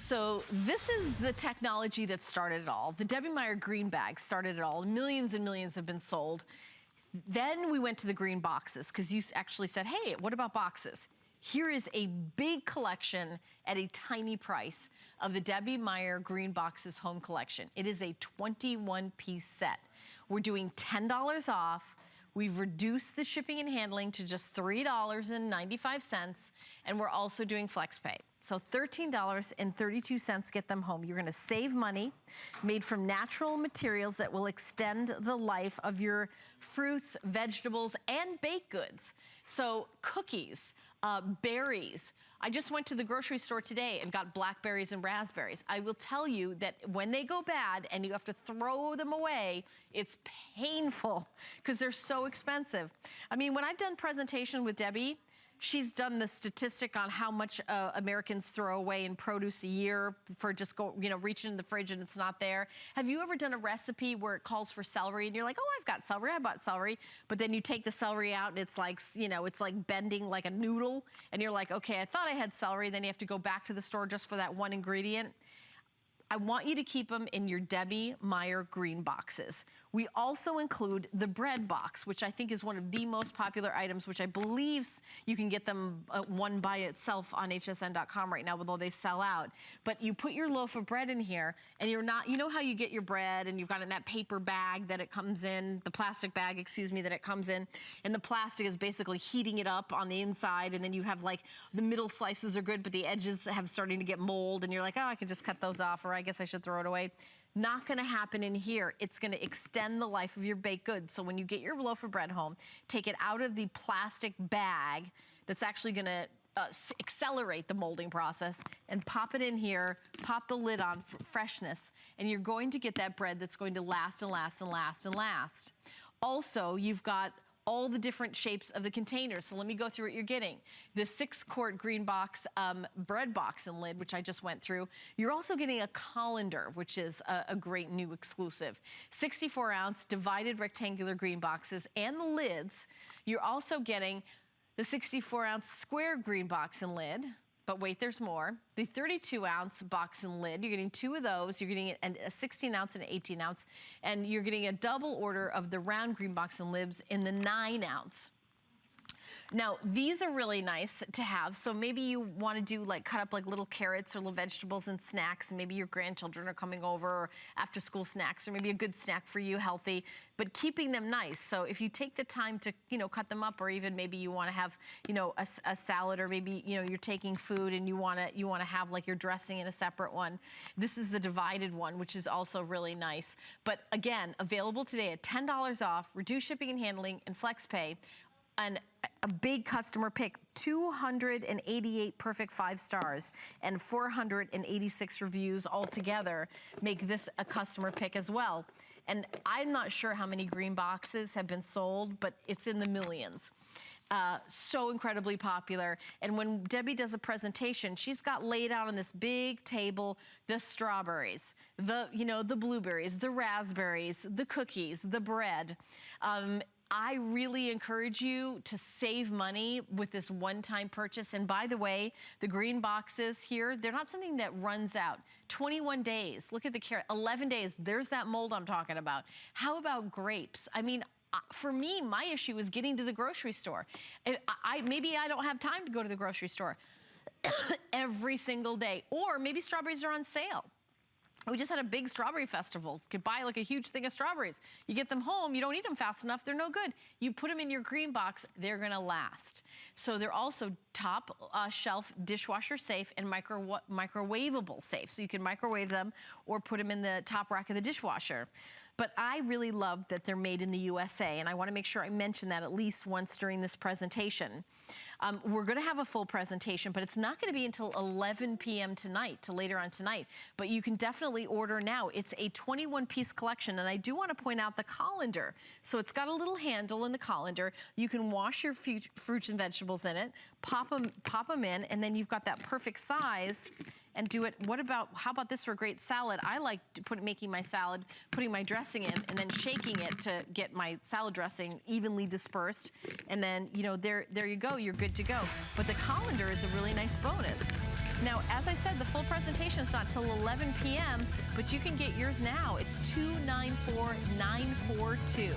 So this is the technology that started it all. The Debbie Meyer green bag started it all. Millions and millions have been sold. Then we went to the green boxes because you actually said, hey, what about boxes? Here is a big collection at a tiny price of the Debbie Meyer Green Boxes home collection. It is a 21-piece set. We're doing $10 off. We've reduced the shipping and handling to just $3.95, and we're also doing FlexPay. So $13.32 get them home. You're gonna save money, made from natural materials that will extend the life of your fruits, vegetables, and baked goods. So cookies, berries. I just went to the grocery store today and got blackberries and raspberries. I will tell you that when they go bad and you have to throw them away, it's painful because they're so expensive. I mean, when I've done presentation with Debbie, she's done the statistic on how much Americans throw away in produce a year for just reaching in the fridge and it's not there. Have you ever done a recipe where it calls for celery and you're like, oh, I've got celery, I bought celery, but then you take the celery out and it's like, it's like bending like a noodle and you're like, okay, I thought I had celery, then you have to go back to the store just for that one ingredient. I want you to keep them in your Debbie Meyer green boxes. We also include the bread box, which I think is one of the most popular items, which I believe you can get them one by itself on hsn.com right now, although they sell out. But you put your loaf of bread in here and you're not, you know how you get your bread and you've got it in that paper bag that it comes in, the plastic bag, excuse me, that it comes in, and the plastic is basically heating it up on the inside, and then you have like the middle slices are good, but the edges have starting to get mold, and you're like, oh, I can just cut those off, or I guess I should throw it away. Not gonna happen in here. It's gonna extend the life of your baked goods. So when you get your loaf of bread home, take it out of the plastic bag that's actually gonna accelerate the molding process and pop it in here, pop the lid on for freshness, and you're going to get that bread that's going to last and last and last and last. Also, you've got all the different shapes of the containers. So let me go through what you're getting. The 6-quart green box bread box and lid, which I just went through. You're also getting a colander, which is a great new exclusive. 64-ounce divided rectangular green boxes and the lids. You're also getting the 64-ounce square green box and lid. But wait, there's more. The 32-ounce box and lid, you're getting 2 of those. You're getting a 16-ounce and an 18-ounce. And you're getting a double order of the round green box and lids in the 9-ounce. Now, these are really nice to have. So maybe you want to do like cut up like little carrots or little vegetables and snacks. And maybe your grandchildren are coming over, or after school snacks, or maybe a good snack for you, healthy, but keeping them nice. So if you take the time to, cut them up, or even maybe you want to have, a salad, or maybe, you're taking food and you want to have like your dressing in a separate one. This is the divided one, which is also really nice. But again, available today at $10 off, reduced shipping and handling, and FlexPay. And a big customer pick, 288 perfect 5 stars and 486 reviews altogether make this a customer pick as well. And I'm not sure how many green boxes have been sold, but it's in the millions. So incredibly popular. And when Debbie does a presentation, she's got laid out on this big table the strawberries, the blueberries, the raspberries, the cookies, the bread. I really encourage you to save money with this one-time purchase. And by the way, the green boxes here, they're not something that runs out. 21 days, look at the carrot, 11 days, there's that mold I'm talking about. How about grapes? I mean, for me, my issue is getting to the grocery store. Maybe I don't have time to go to the grocery store every single day, or maybe strawberries are on sale. We just had a big strawberry festival. You could buy like a huge thing of strawberries. You get them home, you don't eat them fast enough, they're no good. You put them in your green box, they're gonna last. So they're also top shelf dishwasher safe and microwavable safe. So you can microwave them or put them in the top rack of the dishwasher. But I really love that they're made in the USA, and I wanna make sure I mention that at least once during this presentation. We're gonna have a full presentation, but it's not gonna be until 11 p.m. tonight, to later on tonight. But you can definitely order now. It's a 21-piece collection, and I do wanna point out the colander. So it's got a little handle in the colander. You can wash your fruits and vegetables in it, pop them in, and then you've got that perfect size and do it. How about this for a great salad? I like making my salad, putting my dressing in, and then shaking it to get my salad dressing evenly dispersed. And then, there you go, you're good to go. But the colander is a really nice bonus. Now, as I said, the full presentation is not till 11 p.m., but you can get yours now. It's $294,942.